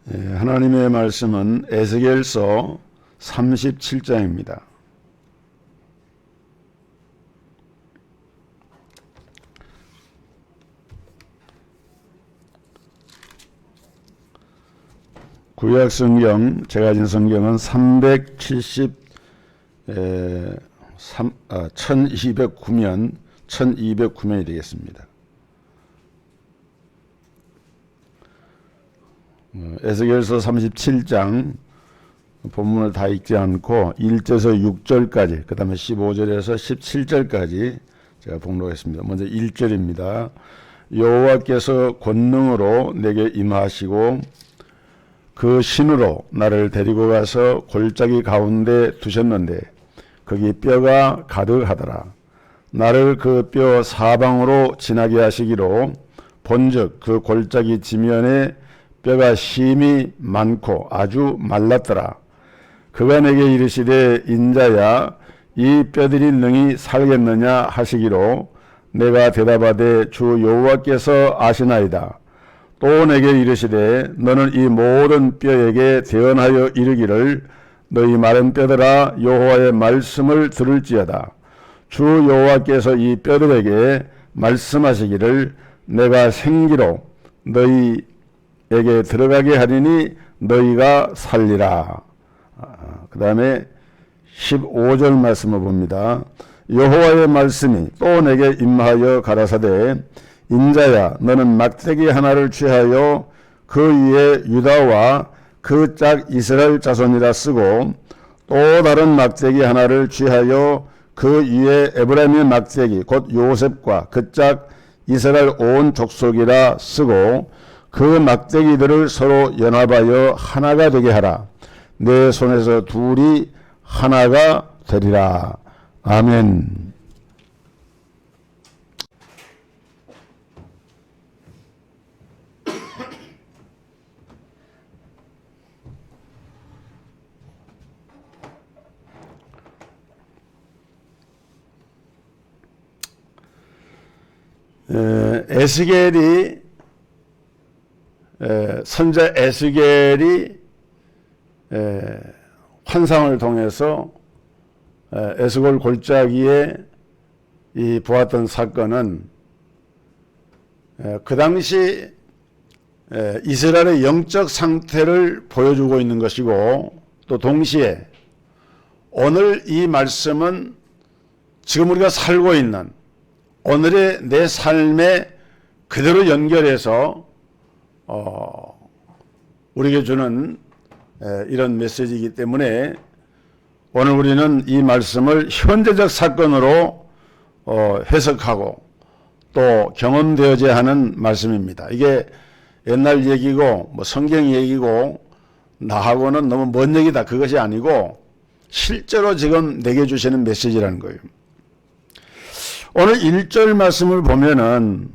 하나님의 말씀은 에스겔서 37장입니다. 구약 성경, 제가 가진 성경은 1209면 되겠습니다. 에스겔서 37장 본문을 다 읽지 않고 1절에서 6절까지, 그 다음에 15절에서 17절까지 제가 봉독했습니다. 먼저 1절입니다. 여호와께서 권능으로 내게 임하시고 그 신으로 나를 데리고 가서 골짜기 가운데 두셨는데 거기 뼈가 가득하더라. 나를 그 뼈 사방으로 지나게 하시기로 본즉 그 골짜기 지면에 뼈가 심이 많고 아주 말랐더라. 그가 내게 이르시되 인자야 이 뼈들이 능히 살겠느냐 하시기로 내가 대답하되 주 여호와께서 아시나이다. 또 내게 이르시되 너는 이 모든 뼈에게 대언하여 이르기를 너희 마른 뼈들아 여호와의 말씀을 들을지어다. 주 여호와께서 이 뼈들에게 말씀하시기를 내가 생기로 너희에게 들어가게 하리니 너희가 살리라. 그 다음에 15절 말씀을 봅니다. 여호와의 말씀이 또 내게 임하여 가라사대 인자야 너는 막대기 하나를 취하여 그 위에 유다와 그 짝 이스라엘 자손이라 쓰고 또 다른 막대기 하나를 취하여 그 위에 에브라임의 막대기 곧 요셉과 그 짝 이스라엘 온 족속이라 쓰고 그 막대기들을 서로 연합하여 하나가 되게 하라. 내 손에서 둘이 하나가 되리라. 아멘. 선자 에스겔이 환상을 통해서 에스골 골짜기에 이 보았던 사건은 그 당시 이스라엘의 영적 상태를 보여주고 있는 것이고 또 동시에 오늘 이 말씀은 지금 우리가 살고 있는 오늘의 내 삶에 그대로 연결해서 우리에게 주는 이런 메시지이기 때문에 오늘 우리는 이 말씀을 현재적 사건으로 해석하고 또 경험되어져야 하는 말씀입니다. 이게 옛날 얘기고 뭐 성경 얘기고 나하고는 너무 먼 얘기다 그것이 아니고 실제로 지금 내게 주시는 메시지라는 거예요. 오늘 1절 말씀을 보면은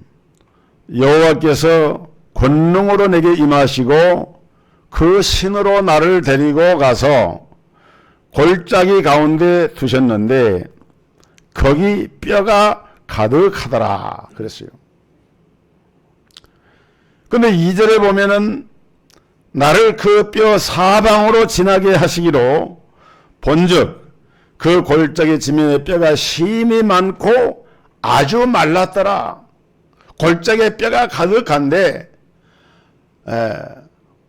여호와께서 권능으로 내게 임하시고 그 신으로 나를 데리고 가서 골짜기 가운데 두셨는데 거기 뼈가 가득하더라 그랬어요. 근데 2절에 보면은 나를 그 뼈 사방으로 지나게 하시기로 본즉 그 골짜기 지면에 뼈가 심이 많고 아주 말랐더라. 골짜기에 뼈가 가득한데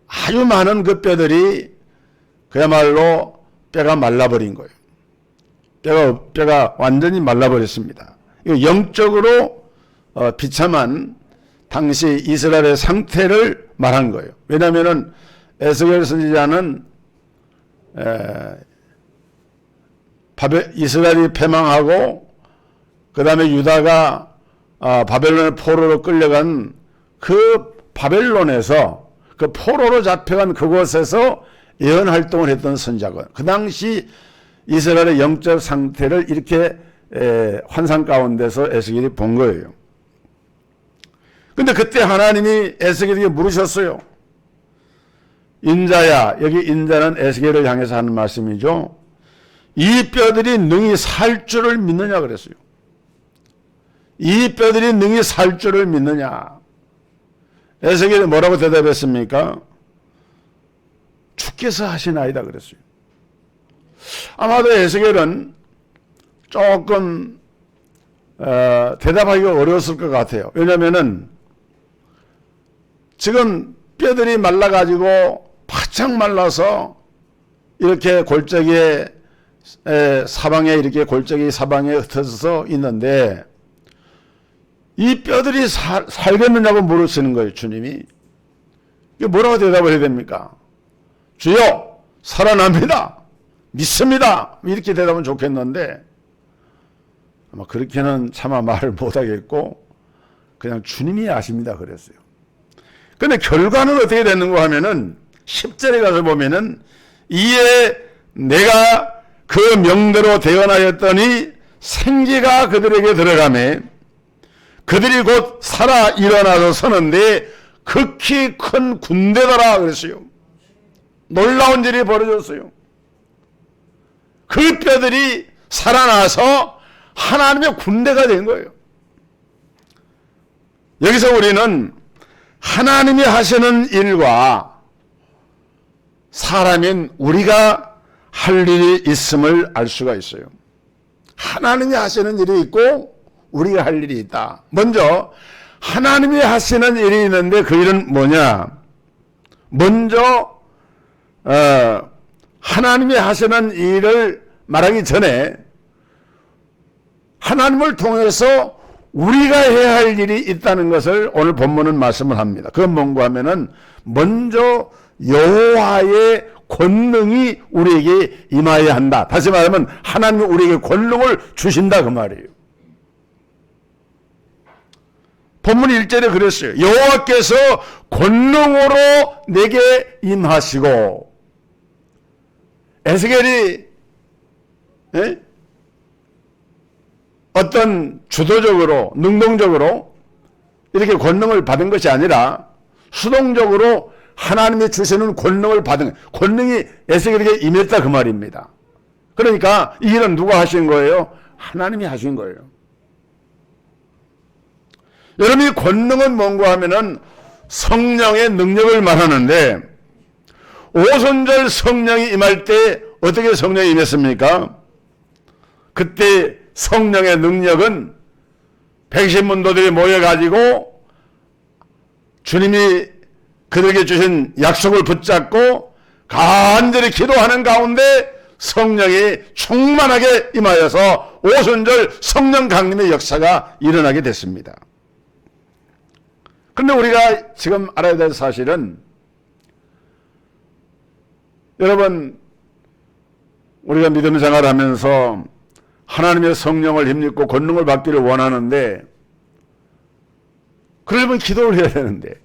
아주 많은 그 뼈들이 그야말로 뼈가 말라버린 거예요. 뼈가 완전히 말라버렸습니다. 이거 영적으로 비참한 당시 이스라엘의 상태를 말한 거예요. 왜냐하면 에스겔 선지자는 이스라엘이 패망하고 그 다음에 유다가 바벨론의 포로로 끌려간 그 바벨론에서 그 포로로 잡혀간 그곳에서 예언 활동을 했던 선자거든요. 그 당시 이스라엘의 영적 상태를 이렇게 환상 가운데서 에스겔이 본 거예요. 근데 그때 하나님이 에스겔에게 물으셨어요. 인자야, 여기 인자는 에스겔을 향해서 하는 말씀이죠. 이 뼈들이 능히 살 줄을 믿느냐 그랬어요. 이 뼈들이 능히 살 줄을 믿느냐. 에스겔이 뭐라고 대답했습니까? 주께서 하시나이다 그랬어요. 아마도 에스겔은 조금 대답하기가 어려웠을 것 같아요. 왜냐하면은 지금 뼈들이 말라가지고 바짝 말라서 이렇게 골짜기에 사방에 이렇게 골짜기 사방에 흩어져서 있는데 이 뼈들이 살겠느냐고 물으시는 거예요. 주님이. 이게 뭐라고 대답을 해야 됩니까? 주여 살아납니다. 믿습니다. 이렇게 대답하면 좋겠는데 아마 그렇게는 차마 말을 못하겠고 그냥 주님이 아십니다 그랬어요. 근데 결과는 어떻게 되는가 하면은 10절에 가서 보면은 이에 내가 그 명대로 대언하였더니 생기가 그들에게 들어가매 그들이 곧 살아 일어나서 서는데 극히 큰 군대더라 그랬어요. 놀라운 일이 벌어졌어요. 그 뼈들이 살아나서 하나님의 군대가 된 거예요. 여기서 우리는 하나님이 하시는 일과 사람인 우리가 할 일이 있음을 알 수가 있어요. 하나님이 하시는 일이 있고 우리가 할 일이 있다. 먼저 하나님이 하시는 일이 있는데 그 일은 뭐냐? 먼저 하나님이 하시는 일을 말하기 전에 하나님을 통해서 우리가 해야 할 일이 있다는 것을 오늘 본문은 말씀을 합니다. 그건 뭔가 하면은 먼저 여호와의 권능이 우리에게 임하여야 한다. 다시 말하면 하나님이 우리에게 권능을 주신다 그 말이에요. 본문 1절에 그랬어요. 여호와께서 권능으로 내게 임하시고 에스겔이 어떤 주도적으로 능동적으로 이렇게 권능을 받은 것이 아니라 수동적으로 하나님이 주시는 권능을 받은 권능이 에스겔에게 임했다 그 말입니다. 그러니까 이 일은 누가 하신 거예요? 하나님이 하신 거예요. 여러분 이 권능은 뭔가 하면은 성령의 능력을 말하는데 오순절 성령이 임할 때 어떻게 성령이 임했습니까? 그때 성령의 능력은 백신문도들이 모여가지고 주님이 그들에게 주신 약속을 붙잡고 간절히 기도하는 가운데 성령이 충만하게 임하여서 오순절 성령 강림의 역사가 일어나게 됐습니다. 그런데 우리가 지금 알아야 될 사실은 여러분 우리가 믿음 생활하면서 하나님의 성령을 힘입고 권능을 받기를 원하는데 그러려면 기도를 해야 되는데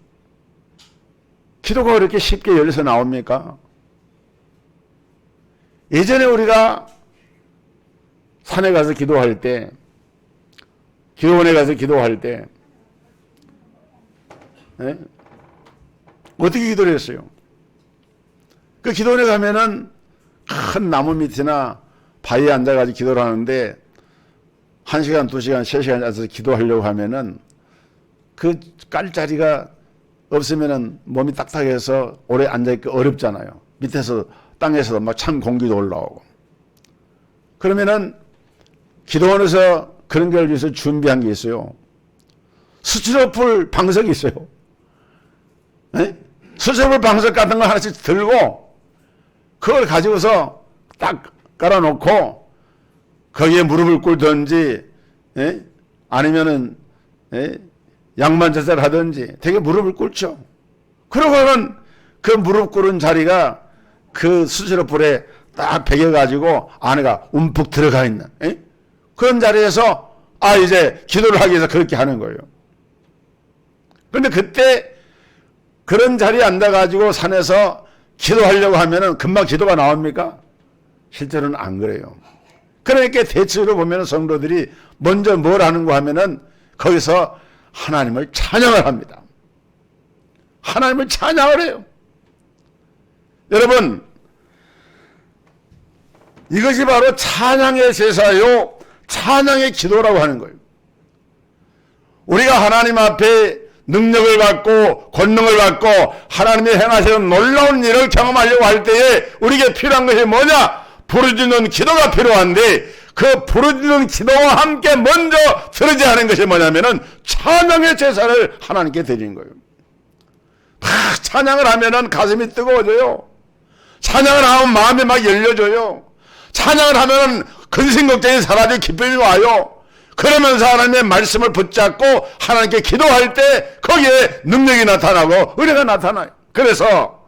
기도가 그렇게 쉽게 열려서 나옵니까? 예전에 우리가 산에 가서 기도할 때 기도원에 가서 기도할 때 어떻게 기도를 했어요? 그 기도원에 가면은 큰 나무 밑이나 바위에 앉아가지고 기도를 하는데 1시간, 2시간, 3시간 앉아서 기도하려고 하면은 그 깔 자리가 없으면은 몸이 딱딱해서 오래 앉아있기 어렵잖아요. 밑에서 땅에서도 막 찬 공기도 올라오고. 그러면은 기도원에서 그런 걸 위해서 준비한 게 있어요. 스티로폴 방석이 있어요. 스티로폴 방석 같은 거 하나씩 들고 그걸 가지고서 딱 깔아놓고 거기에 무릎을 꿇든지 아니면은 양만자세를 하든지 되게 무릎을 꿇죠. 그러고는 그 무릎 꿇은 자리가 그 스티로폴에 딱 베겨가지고 안에가 움푹 들어가 있는 그런 자리에서 이제 기도를 하기 위해서 그렇게 하는 거예요. 그런데 그때 그런 자리에 앉아가지고 산에서 기도하려고 하면은 금방 기도가 나옵니까? 실제로는 안 그래요. 그러니까 대체로 보면 성도들이 먼저 뭘 하는가 하면은 거기서 하나님을 찬양을 합니다. 하나님을 찬양을 해요. 여러분, 이것이 바로 찬양의 제사요, 찬양의 기도라고 하는 거예요. 우리가 하나님 앞에 능력을 받고 권능을 받고 하나님이 행하시는 놀라운 일을 경험하려고 할 때에 우리에게 필요한 것이 뭐냐? 부르짖는 기도가 필요한데 그 부르짖는 기도와 함께 먼저 드려야 하는 것이 뭐냐면은 찬양의 제사를 하나님께 드리는 거예요. 찬양을 하면은 가슴이 뜨거워져요. 찬양을 하면 마음이 막 열려져요. 찬양을 하면은 근심 걱정이 사라지고 기쁨이 와요. 그러면서 하나님의 말씀을 붙잡고 하나님께 기도할 때 거기에 능력이 나타나고 은혜가 나타나요. 그래서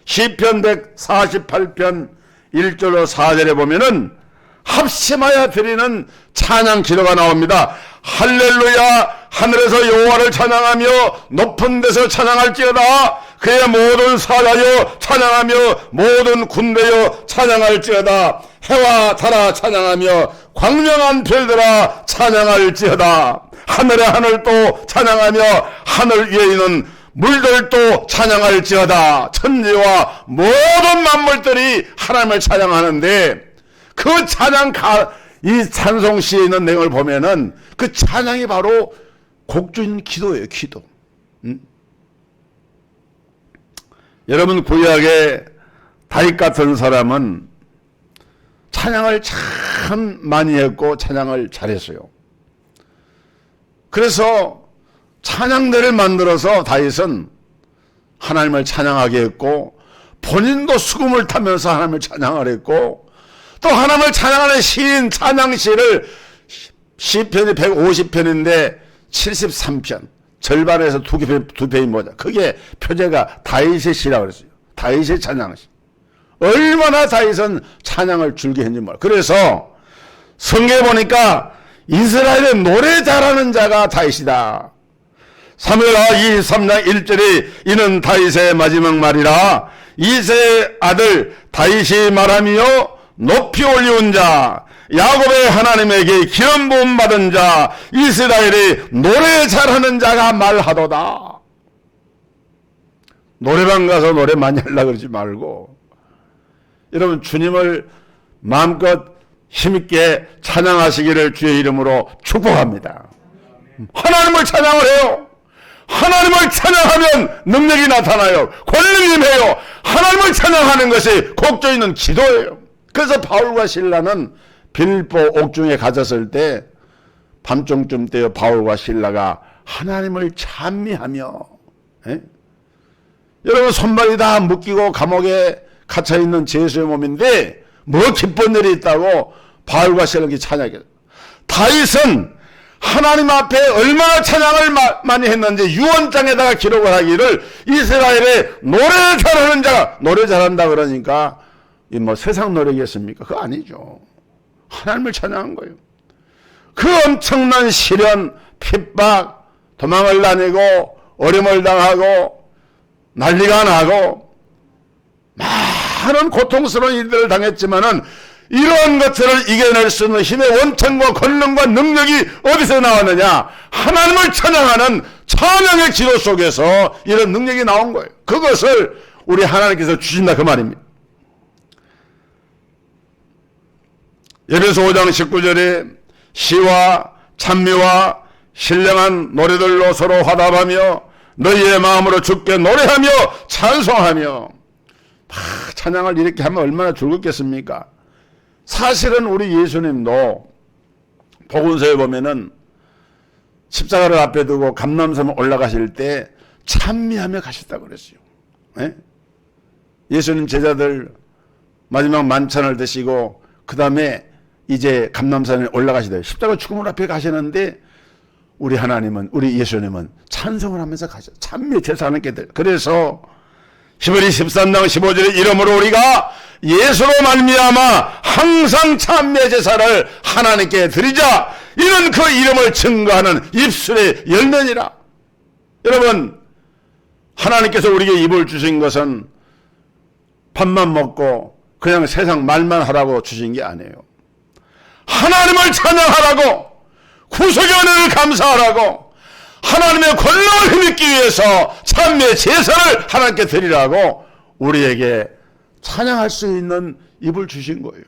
시편 148편 1절로 4절에 보면은 합심하여 드리는 찬양 기도가 나옵니다. 할렐루야, 하늘에서 여호와를 찬양하며 높은 데서 찬양할지어다. 그의 모든 사자여 찬양하며 모든 군대여 찬양할지어다. 해와 달아 찬양하며 광명한 별들아 찬양할지어다. 하늘의 하늘도 찬양하며 하늘 위에 있는 물들도 찬양할지어다. 천지와 모든 만물들이 하나님을 찬양하는데 그 찬양 이 찬송시에 있는 내용을 보면은 그 찬양이 바로 곡주인 기도예요. 기도. 여러분 구약의 다윗 같은 사람은 찬양을 참 많이 했고 찬양을 잘했어요. 그래서 찬양대를 만들어서 다윗은 하나님을 찬양하게 했고 본인도 수금을 타면서 하나님을 찬양을 했고 또 하나님을 찬양하는 시인 찬양시를 시편이 150편인데 73편 절반에서 두 편이 뭐냐 그게 표제가 다윗의 시라고 그랬어요. 다윗의 찬양시. 얼마나 다윗은 찬양을 즐겨 했는지 몰라. 그래서 성경에 보니까 이스라엘의 노래 잘하는 자가 다윗이다. 사무엘하 23장 1절에 이는 다윗의 마지막 말이라. 이새의 아들 다윗이 말하며 높이 올리운 자 야곱의 하나님에게 기름 부음 받은 자 이스라엘의 노래 잘하는 자가 말하도다. 노래방 가서 노래 많이 하려고 그러지 말고 여러분 주님을 마음껏 힘있게 찬양하시기를 주의 이름으로 축복합니다. 하나님을 찬양을 해요. 하나님을 찬양하면 능력이 나타나요. 권능이 임해요. 하나님을 찬양하는 것이 곡조 있는 기도예요. 그래서 바울과 실라는 빌립보 옥중에 갇혔을 때 밤중쯤 때요 바울과 실라가 하나님을 찬미하며 여러분 손발이 다 묶이고 감옥에 갇혀있는 죄수의 몸인데 뭐 기쁜 일이 있다고 바울과 실라가 찬양해요. 다윗은 하나님 앞에 얼마나 찬양을 많이 했는지 유언장에다가 기록을 하기를 이스라엘의 노래 잘하는 자가 노래 잘한다 그러니까 이 뭐 세상 노래겠습니까? 그거 아니죠. 하나님을 찬양한 거예요. 그 엄청난 시련, 핍박, 도망을 다니고 어려움을 당하고 난리가 나고 많은 고통스러운 일들을 당했지만은 이러한 것들을 이겨낼 수 있는 힘의 원천과 권능과 능력이 어디서 나왔느냐? 하나님을 찬양하는 찬양의 기도 속에서 이런 능력이 나온 거예요. 그것을 우리 하나님께서 주신다 그 말입니다. 에베소 5장 19절에 시와 찬미와 신령한 노래들로 서로 화답하며 너희의 마음으로 주께 노래하며 찬송하며 찬양을 이렇게 하면 얼마나 즐겁겠습니까? 사실은 우리 예수님도 복음서에 보면은 십자가를 앞에 두고 감람산 올라가실 때 찬미하며 가셨다고 그랬어요. 네? 예수님 제자들 마지막 만찬을 드시고 그 다음에 이제 감람산에 올라가시대요. 십자가 죽음을 앞에 가시는데 우리 하나님은 우리 예수님은 찬송을 하면서 가셔. 찬미 제사하는 게들. 그래서 히브리 13장 15절에 이러므로 우리가 예수로 말미암아 항상 찬미의 제사를 하나님께 드리자. 이는 그 이름을 증거하는 입술의 열매니라. 여러분 하나님께서 우리에게 입을 주신 것은 밥만 먹고 그냥 세상 말만 하라고 주신 게 아니에요. 하나님을 찬양하라고 구속의 은혜를 감사하라고 하나님의 권능을 힘입기 위해서 찬미의 제사를 하나님께 드리라고 우리에게 찬양할 수 있는 입을 주신 거예요.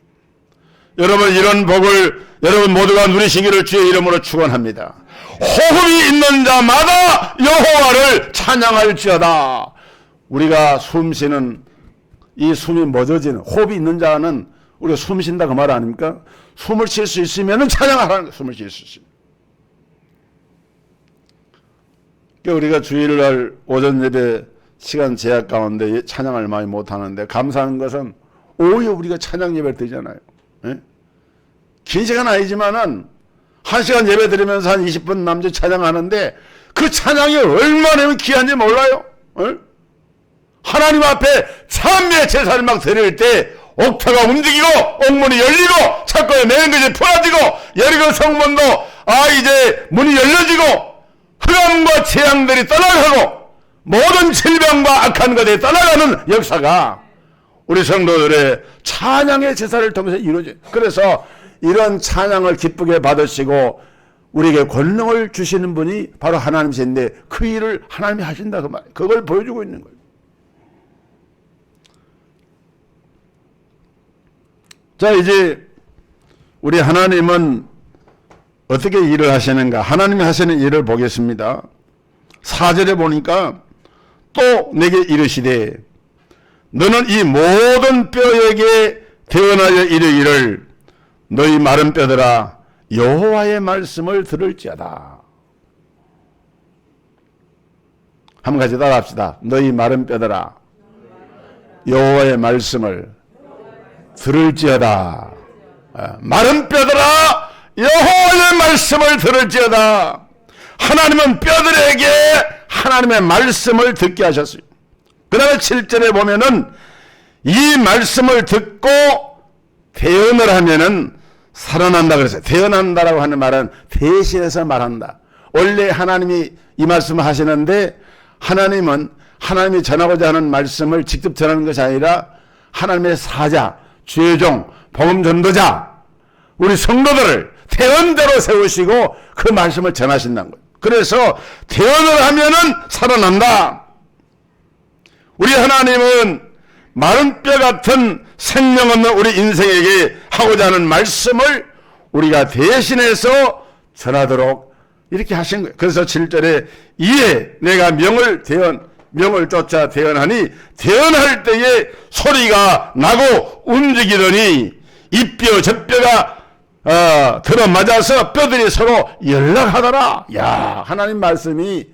여러분 이런 복을 여러분 모두가 누리시기를 주의 이름으로 축원합니다. 호흡이 있는 자마다 여호와를 찬양할지어다. 우리가 숨 쉬는 이 숨이 멎어지는 호흡이 있는 자는 우리가 숨 쉰다 그 말 아닙니까? 숨을 쉴 수 있으면 찬양하라는 거예요. 숨을 쉴 수 있으면. 그러니까 우리가 주일날 오전 예배 시간 제약 가운데 찬양을 많이 못하는데 감사한 것은 오히려 우리가 찬양 예배를 드리잖아요. 예? 긴 시간 아니지만은 1시간 예배 드리면서 한 20분 남짓 찬양하는데 그 찬양이 얼마나 귀한지 몰라요. 예? 하나님 앞에 찬미의 제사를 막 드릴 때 옥타가 움직이고 옥문이 열리고 창고에 매는 것이 풀어지고 여리고 성문도 이제 문이 열려지고 흑암과 재앙들이 떠나가고 모든 질병과 악한 것들이 떠나가는 역사가 우리 성도들의 찬양의 제사를 통해서 이루어져요. 그래서 이런 찬양을 기쁘게 받으시고 우리에게 권능을 주시는 분이 바로 하나님이신데 그 일을 하나님이 하신다 그 말. 그걸 보여주고 있는 거예요. 자, 이제 우리 하나님은 어떻게 일을 하시는가? 하나님이 하시는 일을 보겠습니다. 4절에 보니까 또 내게 이르시되 너는 이 모든 뼈에게 대언하여 이르기를 너희 마른 뼈들아 여호와의 말씀을 들을지어다. 한번 같이 따라합시다. 너희 마른 뼈들아 여호와의 말씀을 들을지어다. 마른 뼈들아 여호와의 말씀을 들을지어다. 하나님은 뼈들에게 하나님의 말씀을 듣게 하셨어요. 그 다음에 7절에 보면은 이 말씀을 듣고 대언을 하면은 살아난다 그랬어요. 대언한다라고 하는 말은 대신해서 말한다. 원래 하나님이 이 말씀을 하시는데 하나님은 하나님이 전하고자 하는 말씀을 직접 전하는 것이 아니라 하나님의 사자, 주의종, 복음 전도자, 우리 성도들을 대언대로 세우시고 그 말씀을 전하신다는 거예요. 그래서 대언을 하면은 살아난다. 우리 하나님은 마른 뼈 같은 생명 없는 우리 인생에게 하고자 하는 말씀을 우리가 대신해서 전하도록 이렇게 하신 거예요. 그래서 7절에 이에 내가 명을 쫓아 대언하니 대언할 때에 소리가 나고 움직이더니 이 뼈 저 뼈가 들어맞아서 뼈들이 서로 연락하더라. 야, 하나님 말씀이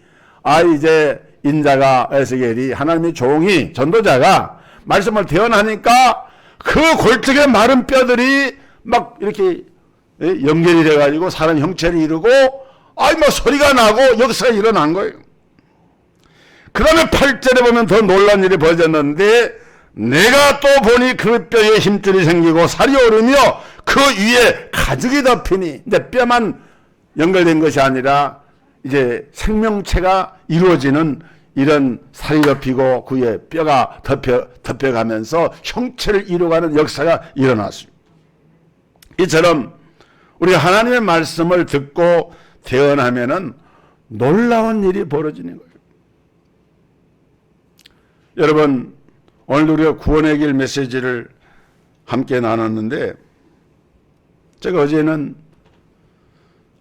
이제 인자가 에스겔이 하나님의 종이 전도자가 말씀을 대언하니까 그 골짜기에 마른 뼈들이 막 이렇게 연결이 돼가지고 사람 형체를 이루고 뭐 소리가 나고 역사가 일어난 거예요. 그 다음에 8절에 보면 더 놀라운 일이 벌어졌는데 내가 또 보니 그 뼈에 힘줄이 생기고 살이 오르며 그 위에 가죽이 덮이니 이제 뼈만 연결된 것이 아니라 이제 생명체가 이루어지는 이런 살이 덮이고 그 위에 뼈가 덮여가면서 형체를 이루어가는 역사가 일어났습니다. 이처럼 우리 하나님의 말씀을 듣고 대언하면은 놀라운 일이 벌어지는 거예요. 여러분, 오늘 우리가 구원의 길 메시지를 함께 나눴는데 제가 어제는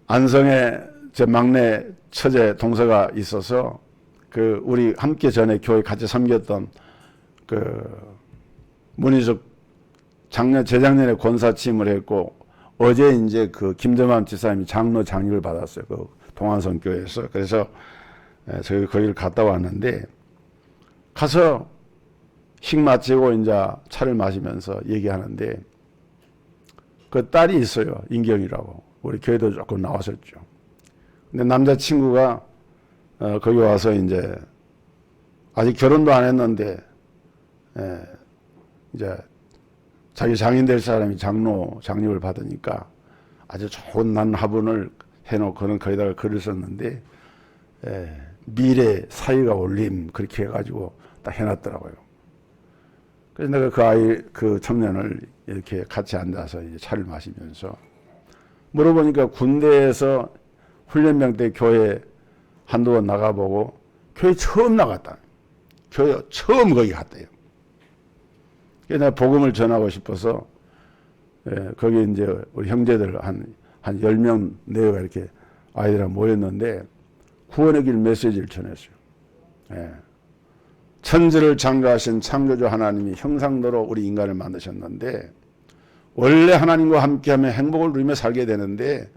안성에 제 막내 처제 동서가 있어서 그 우리 함께 전에 교회 같이 섬겼던 그 문희숙 재작년에 권사 취임을 했고 어제 이제 그 김정환 지사님이 장로 장립을 받았어요. 그 동안성 교회에서. 그래서 저희 거기를 갔다 왔는데 가서 식 마치고 이제 차를 마시면서 얘기하는데 그 딸이 있어요. 인경이라고. 우리 교회도 조금 나왔었죠. 근데 남자친구가 거기 와서 이제 아직 결혼도 안 했는데 이제 자기 장인 될 사람이 장로 장립을 받으니까 아주 좋은 난 화분을 해놓고는 거기다가 글을 썼는데 미래 사위가 올림 그렇게 해가지고 딱 해놨더라고요. 그래서 내가 그 청년을 이렇게 같이 앉아서 이제 차를 마시면서 물어보니까 군대에서 훈련병 때 교회 한두 번 나가보고 교회 처음 나갔다. 교회 처음 거기 갔대요. 그래서 내가 복음을 전하고 싶어서 거기 이제 우리 형제들 한 10명 내외가 이렇게 아이들이랑 모였는데 구원의 길 메시지를 전했어요. 예. 천지를 창조하신 창조주 하나님이 형상대로 우리 인간을 만드셨는데 원래 하나님과 함께하며 행복을 누리며 살게 되는데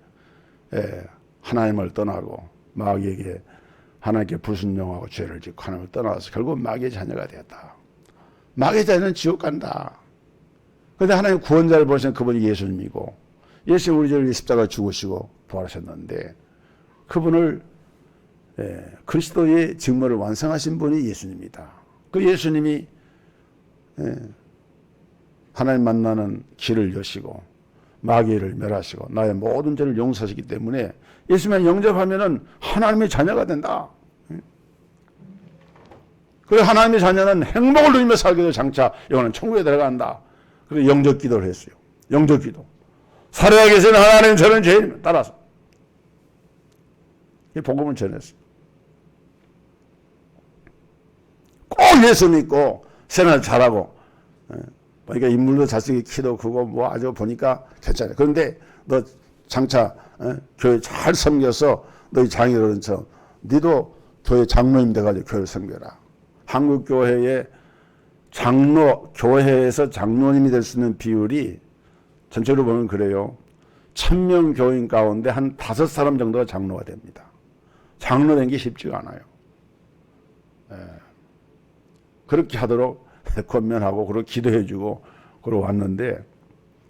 하나님을 떠나고 마귀에게 하나님께 불순종하고 죄를 짓고 하나님을 떠나서 결국 마귀의 자녀가 되었다. 마귀의 자녀는 지옥 간다. 그런데 하나님 구원자를 보시는 그분이 예수님이고 예수님 우리 죄를 십자가에 죽으시고 부활하셨는데 그분을 그리스도의 직무를 완성하신 분이 예수님이다. 그 예수님이 하나님 만나는 길을 여시고 마귀를 멸하시고 나의 모든 죄를 용서하시기 때문에 예수님을 영접하면은 하나님의 자녀가 된다. 그래서 하나님의 자녀는 행복을 누리며 살게 되어 장차 영원한 천국에 들어간다. 그래서 영접 기도를 했어요. 영접 기도. 살아야 계신 하나님 저는 죄인입니다. 따라서 이 복음을 전했어요. 꼭 예수 믿고 생활 잘하고 보니까 인물도 잘생기고 키도 크고 뭐 아주 보니까 괜찮아요. 그런데 너 장차 교회 잘 섬겨서 너희 장인어른처럼 너도 교회 장로님 돼가지고 교회를 섬겨라. 한국 교회의 교회에서 장로님이 될 수 있는 비율이 전체로 보면 그래요. 1000명 교인 가운데 한 5사람 정도가 장로가 됩니다. 장로 된 게 쉽지가 않아요. 그렇게 하도록 권면하고 그렇게 기도해주고 그러고 왔는데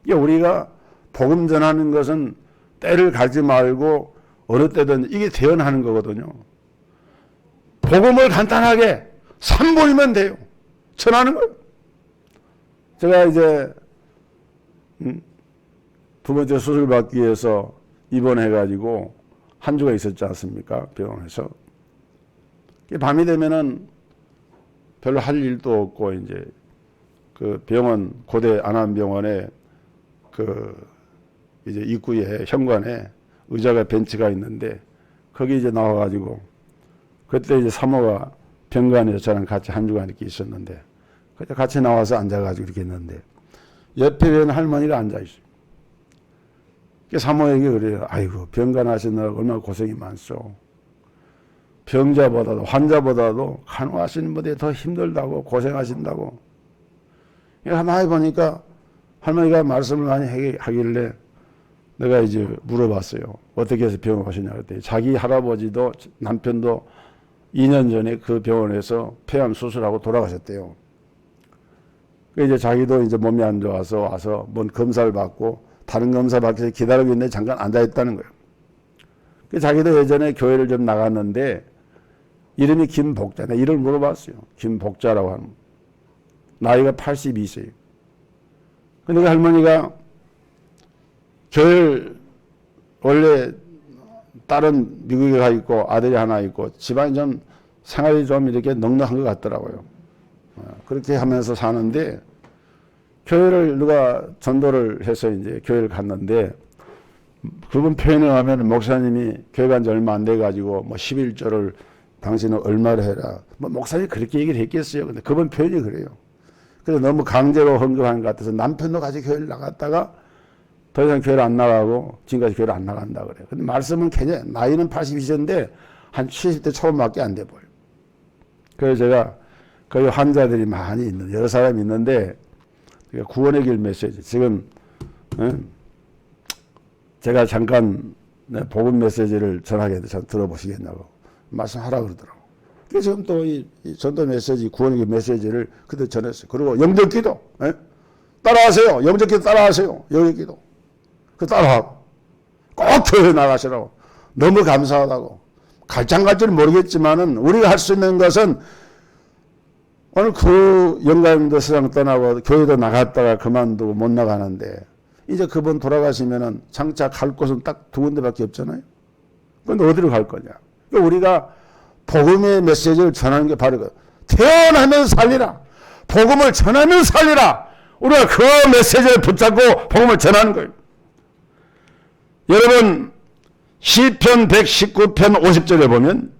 우리가 복음 전하는 것은 때를 가지 말고 어느 때든 이게 대언하는 거거든요. 복음을 간단하게 3분이면 돼요. 전하는 거예요. 제가 이제 두 번째 수술 받기 위해서 입원해가지고 한 주가 있었지 않습니까? 병원에서. 밤이 되면은 별로 할 일도 없고 이제 그 병원 고대 안암병원에 이제 입구에 현관에 의자가 벤치가 있는데 거기 이제 나와가지고 그때 이제 사모가 병간에서 저랑 같이 한 주간 이렇게 있었는데 그때 같이 나와서 앉아가지고 이렇게 있는데 옆에 웬 할머니가 앉아 있어요. 사모에게 그래요. 아이고 병간 하시느라 얼마나 고생이 많소. 병자보다도 환자보다도 간호하시는 분들이 더 힘들다고 고생하신다고. 가만히 보니까 할머니가 말씀을 많이 하길래 내가 이제 물어봤어요. 어떻게 해서 병원 오셨냐 그랬더니 자기 할아버지도 남편도 2년 전에 그 병원에서 폐암 수술하고 돌아가셨대요. 이제 자기도 이제 몸이 안 좋아서 와서 뭔 검사를 받고 다른 검사 받기 위해서 기다리고 있는데 잠깐 앉아있다는 거예요. 자기도 예전에 교회를 좀 나갔는데 이름이 김복자. 내가 이름을 물어봤어요. 김복자라고 하는. 나이가 82세예요. 근데 그 할머니가 교회를 원래 딸은 미국에 가 있고 아들이 하나 있고 집안이 좀 생활이 좀 이렇게 넉넉한 것 같더라고요. 그렇게 하면서 사는데 교회를 누가 전도를 해서 이제 교회를 갔는데 그분 표현을 하면 목사님이 교회 간 지 얼마 안 돼 가지고 뭐 11조를 당신은 얼마를 해라. 뭐 목사님이 그렇게 얘기를 했겠어요. 근데 그분 표현이 그래요. 그래서 너무 강제로 헌금하는 것 같아서 남편도 같이 교회를 나갔다가 더 이상 교회를 안 나가고 지금까지 교회를 안 나간다 그래요. 근데 말씀은 괜찮아요. 나이는 82세인데 한 70대 초반밖에 안 돼 보여요. 그래서 제가 거기 환자들이 많이 있는 여러 사람이 있는데 구원의 길 메시지 지금 제가 잠깐 복음 메시지를 전하게 해서 들어보시겠냐고 말씀하라 그러더라고. 그래서 지금 또 이 전도 메시지 구원의 길 메시지를 그때 전했어요. 그리고 영접기도 따라하세요. 영접기도 따라하세요. 영접기도 그 따라하고 꼭 교회 나가시라고. 너무 감사하다고. 갈장 갈지는 모르겠지만은 우리가 할 수 있는 것은 오늘 그 영감님도 세상 떠나고 교회도 나갔다가 그만두고 못 나가는데 이제 그분 돌아가시면은 장차 갈 곳은 딱 2군데밖에 없잖아요. 그런데 어디로 갈 거냐? 그러니까 우리가 복음의 메시지를 전하는 게 바로 태어나면 살리라. 복음을 전하면 살리라. 우리가 그 메시지를 붙잡고 복음을 전하는 거예요. 여러분 시편 119편 50절에 보면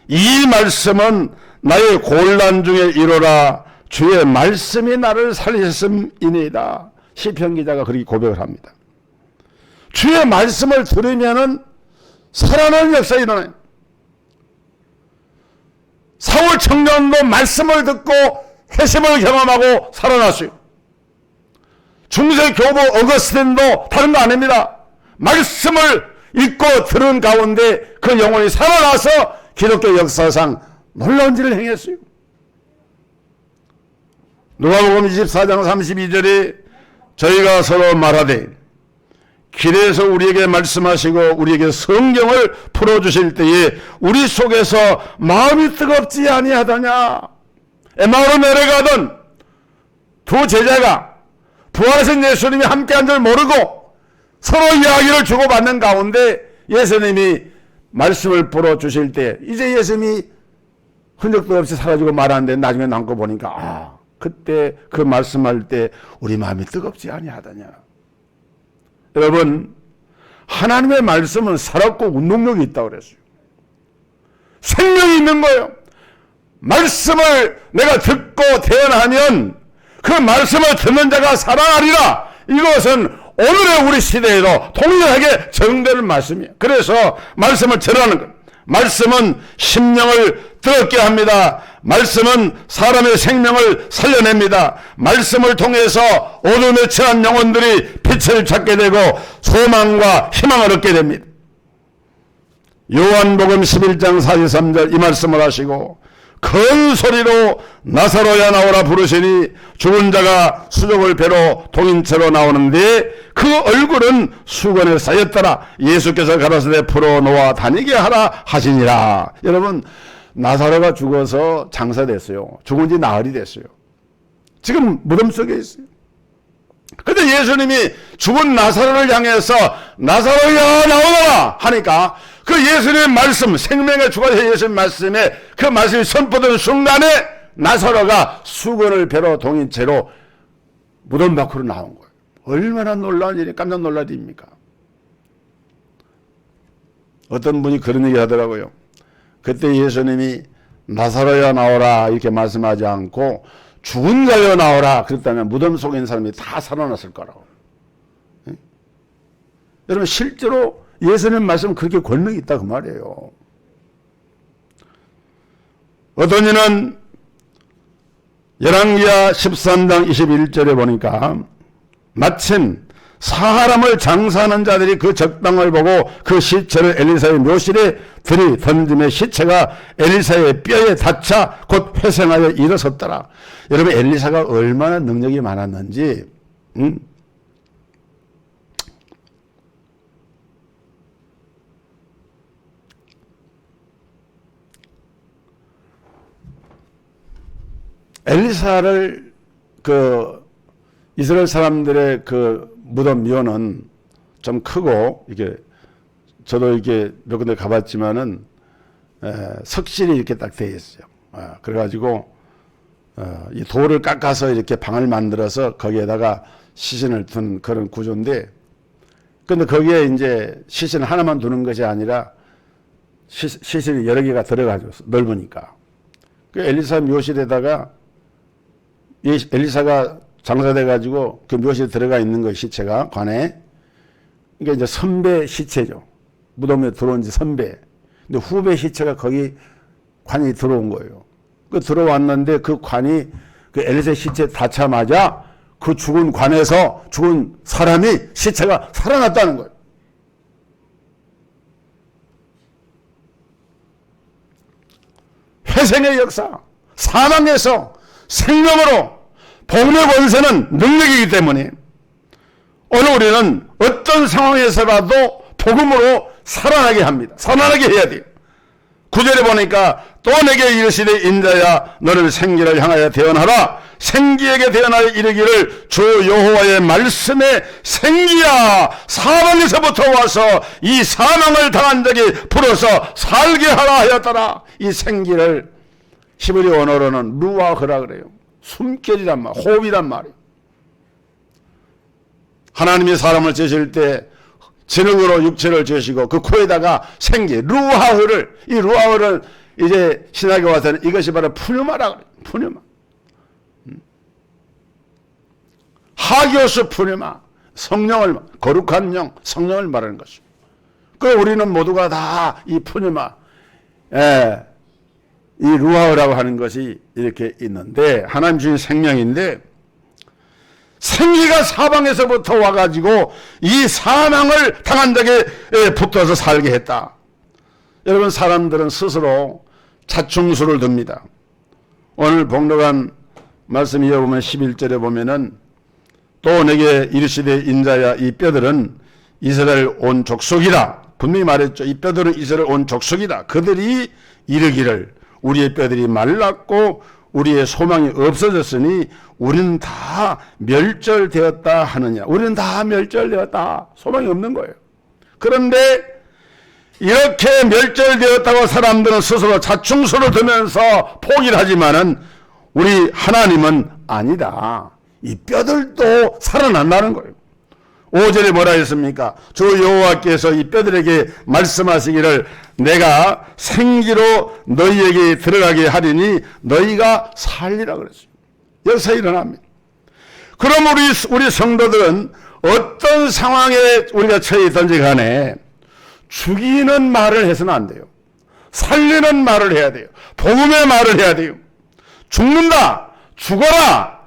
이 말씀은 나의 곤란 중에 이로라 주의 말씀이 나를 살리셨음이니이다. 시편 기자가 그렇게 고백을 합니다. 주의 말씀을 들으면은 살아나는 역사가 일어나요. 사울 청년도 말씀을 듣고 회심을 경험하고 살아났어요. 중세 교부 어거스틴도 다른 거 아닙니다. 말씀을 읽고 들은 가운데 그 영혼이 살아나서 기독교 역사상 놀라운 일을 행했어요. 누가복음 24장 32절에 저희가 서로 말하되 길에서 우리에게 말씀하시고 우리에게 성경을 풀어주실 때에 우리 속에서 마음이 뜨겁지 아니하더냐. 에마오로 내려가던 두 제자가 부활하신 예수님이 함께한 줄 모르고 서로 이야기를 주고받는 가운데 예수님이 말씀을 풀어주실 때 이제 예수님이 흔적도 없이 사라지고 말하는데 나중에 남고 보니까 그때 그 말씀할 때 우리 마음이 뜨겁지 아니하더냐. 여러분, 하나님의 말씀은 살았고 운동력이 있다고 그랬어요. 생명이 있는 거예요. 말씀을 내가 듣고 대언하면 그 말씀을 듣는 자가 살아나리라. 이것은 오늘의 우리 시대에도 동일하게 적용되는 말씀이에요. 그래서 말씀을 전하는 것. 말씀은 심령을 뜨겁게 합니다. 말씀은 사람의 생명을 살려냅니다. 말씀을 통해서 어둠에 처한 영혼들이 빛을 찾게 되고 소망과 희망을 얻게 됩니다. 요한복음 11장 43절 이 말씀을 하시고 큰 소리로 나사로야 나오라 부르시니 죽은 자가 수족을 배로 동인채로 나오는데 그 얼굴은 수건에 쌓였더라. 예수께서 가라사대 풀어놓아 다니게 하라 하시니라. 여러분, 나사로가 죽어서 장사됐어요. 죽은 지 나흘이 됐어요. 지금 무덤 속에 있어요. 그런데 예수님이 죽은 나사로를 향해서 나사로야 나오너라 하니까 그 예수님의 말씀, 생명의 주관자 예수님의 말씀에 그 말씀이 선포된 순간에 나사로가 수건을 배로 동인 채로 무덤 밖으로 나온 거예요. 얼마나 놀라운 일이, 깜짝 놀랄 일입니까? 어떤 분이 그런 얘기 하더라고요. 그때 예수님이 나사로야 나오라 이렇게 말씀하지 않고 죽은 자여 나오라 그랬다면 무덤 속에 있는 사람이 다 살아났을 거라고. 네? 여러분, 실제로 예수님 말씀은 그렇게 권능이 있다 그 말이에요. 어떤 이는 열왕기하 13장 21절에 보니까 마침 사람을 장사하는 자들이 그 적당을 보고 그 시체를 엘리사의 묘실에 들이던짐에 시체가 엘리사의 뼈에 닿자 곧 회생하여 일어섰더라. 여러분, 엘리사가 얼마나 능력이 많았는지 엘리사를 그 이스라엘 사람들의 그 무덤 묘는 좀 크고 이게 저도 이렇게 몇 군데 가봤지만은 석실이 이렇게 딱 돼 있어요. 그래가지고 이 돌을 깎아서 이렇게 방을 만들어서 거기에다가 시신을 둔 그런 구조인데, 근데 거기에 이제 시신 하나만 두는 것이 아니라 시신이 여러 개가 들어가죠. 넓으니까. 그 엘리사 묘실에다가 엘리사가 장사돼가지고 그 묘실에 들어가 있는 거 시체가 관에, 이게 이제 선배 시체죠. 무덤에 들어온 지 선배. 근데 후배 시체가 거기 관이 들어온 거예요. 그 들어왔는데 그 관이 그 엘리사 시체 닿자마자 그 죽은 관에서 죽은 사람이 시체가 살아났다는 거예요. 회생의 역사, 사망에서 생명으로 복음의 권세는 능력이기 때문에 오늘 우리는 어떤 상황에서라도 복음으로 살아나게 합니다. 살아나게 해야 돼요. 9절에 보니까 또 내게 이르시되 인자야 너를 생기를 향하여 대언하라. 생기에게 대언하여 이르기를 주 여호와의 말씀에 생기야 사방에서부터 와서 이 사망을 당한 자기 풀어서 살게 하라 하였더라. 이 생기를 히브리 언어로는 루아흐라 그래요. 숨결이란 말, 호흡이란 말이에요. 하나님이 사람을 지으실 때 진흙으로 육체를 지으시고 그 코에다가 생기, 루아흐를, 이 루아흐를 이제 신학에 와서는 이것이 바로 푸뉴마라 그래요. 푸뉴마. 하기오스 푸뉴마. 성령을, 거룩한 영, 성령을 말하는 것이죠. 그 우리는 모두가 다 이 푸니마, 이 루아흐라고 하는 것이 이렇게 있는데, 하나님 주신 생명인데, 생기가 사방에서부터 와가지고 이 사망을 당한 자에게 붙어서 살게 했다. 여러분, 사람들은 스스로 자충수를 둡니다. 오늘 복록한 말씀 이어보면 11절에 보면은, 또 내게 이르시되 인자야 이 뼈들은 이스라엘 온 족속이다. 분명히 말했죠. 이 뼈들은 이스라엘 온 족속이다. 그들이 이르기를 우리의 뼈들이 말랐고 우리의 소망이 없어졌으니 우리는 다 멸절되었다 하느냐. 우리는 다 멸절되었다. 소망이 없는 거예요. 그런데 이렇게 멸절되었다고 사람들은 스스로 자충수를 두면서 포기를 하지만은 우리 하나님은 아니다. 이 뼈들도 살아난다는 거예요. 5절에 뭐라 했습니까? 주 여호와께서 이 뼈들에게 말씀하시기를 내가 생기로 너희에게 들어가게 하리니 너희가 살리라 그랬어요. 여기서 일어납니다. 그럼 우리 성도들은 어떤 상황에 우리가 처해 있든지 간에 죽이는 말을 해서는 안 돼요. 살리는 말을 해야 돼요. 복음의 말을 해야 돼요. 죽는다, 죽어라,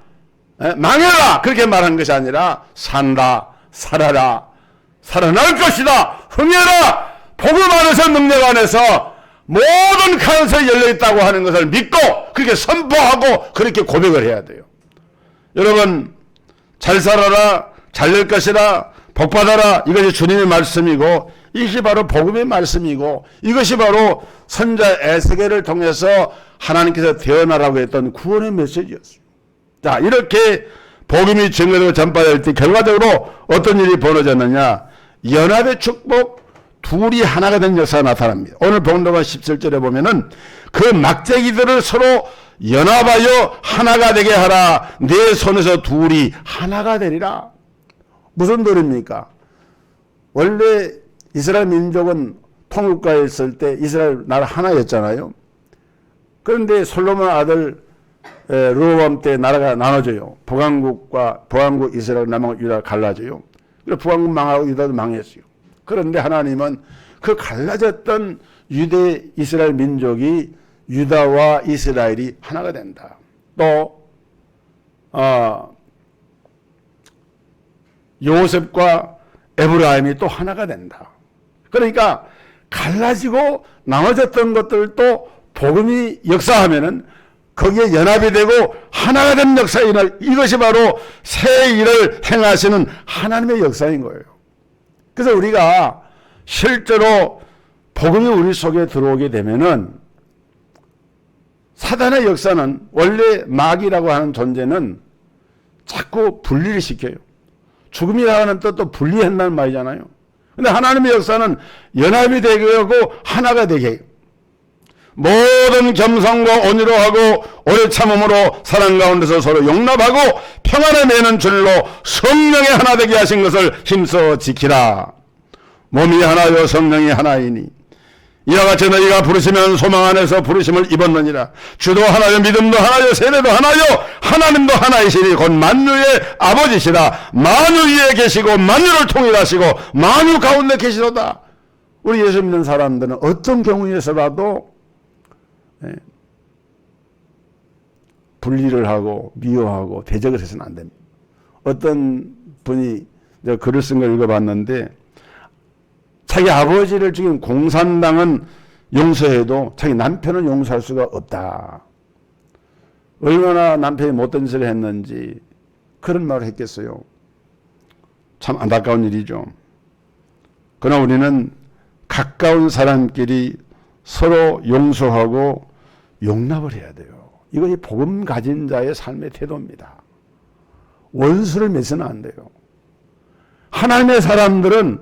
망해라 그렇게 말하는 것이 아니라 산다, 살아라, 살아날 것이다, 흥해라, 복음 안에서 능력 안에서 모든 가능성이 열려있다고 하는 것을 믿고 그렇게 선포하고 그렇게 고백을 해야 돼요. 여러분, 잘 살아라, 잘 될 것이라, 복받아라, 이것이 주님의 말씀이고 이것이 바로 복음의 말씀이고 이것이 바로 선자 에스겔을 통해서 하나님께서 태어나라고 했던 구원의 메시지였어요. 자, 이렇게 복음이 증거되고 전파될 때 결과적으로 어떤 일이 벌어졌느냐, 연합의 축복, 둘이 하나가 된 역사가 나타납니다. 오늘 본문과 17절에 보면은 그 막대기들을 서로 연합하여 하나가 되게 하라. 내 손에서 둘이 하나가 되리라. 무슨 도리입니까? 원래 이스라엘 민족은 통일국가에 있을 때 이스라엘 나라 하나였잖아요. 그런데 솔로몬 아들 르호보암 때 나라가 나눠져요. 북왕국 이스라엘, 남왕국 유다가 갈라져요. 그래서 북왕국 망하고 유다도 망했어요. 그런데 하나님은 그 갈라졌던 유대 이스라엘 민족이 유다와 이스라엘이 하나가 된다. 또 요셉과 에브라임이 또 하나가 된다. 그러니까 갈라지고 나눠졌던 것들도 복음이 역사하면은 거기에 연합이 되고 하나가 된 역사에 일어날, 이것이 바로 새 일을 행하시는 하나님의 역사인 거예요. 그래서 우리가 실제로 복음이 우리 속에 들어오게 되면은 사단의 역사는, 원래 마귀라고 하는 존재는 자꾸 분리를 시켜요. 죽음이라고 하는 뜻도 분리한다는 말이잖아요. 근데 하나님의 역사는 연합이 되게 하고 하나가 되게 해요. 모든 겸손과 온유로 하고 오래 참음으로 사랑 가운데서 서로 용납하고 평안을 매는 줄로 성령의 하나 되게 하신 것을 힘써 지키라. 몸이 하나요 성령이 하나이니 이와 같이 너희가 부르시면 소망 안에서 부르심을 입었느니라. 주도 하나요 믿음도 하나요 세례도 하나요 하나님도 하나이시니 곧 만유의 아버지시라. 만유 위에 계시고 만유를 통일하시고 만유 가운데 계시도다. 우리 예수 믿는 사람들은 어떤 경우에서라도 분리를 하고 미워하고 대적을 해서는 안 됩니다. 어떤 분이 글을 쓴 걸 읽어봤는데 자기 아버지를 죽인 공산당은 용서해도 자기 남편은 용서할 수가 없다. 얼마나 남편이 못된 짓을 했는지 그런 말을 했겠어요. 참 안타까운 일이죠. 그러나 우리는 가까운 사람끼리 서로 용서하고 용납을 해야 돼요. 이것이 복음 가진 자의 삶의 태도입니다. 원수를 맺으면 안 돼요. 하나님의 사람들은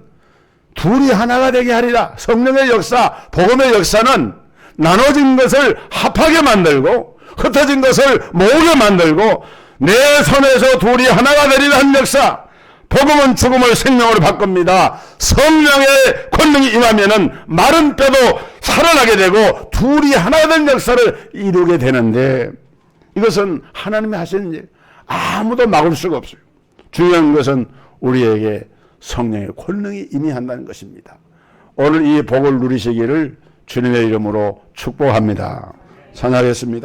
둘이 하나가 되게 하리라. 성령의 역사, 복음의 역사는 나눠진 것을 합하게 만들고 흩어진 것을 모으게 만들고 내 손에서 둘이 하나가 되리라 한 역사. 복음은 죽음을 생명으로 바꿉니다. 성령의 권능이 임하면은 마른 뼈도 살아나게 되고 둘이 하나가 된 역사를 이루게 되는데 이것은 하나님이 하시는 일, 아무도 막을 수가 없어요. 중요한 것은 우리에게 성령의 권능이 임의한다는 것입니다. 오늘 이 복을 누리시기를 주님의 이름으로 축복합니다. 찬양하겠습니다.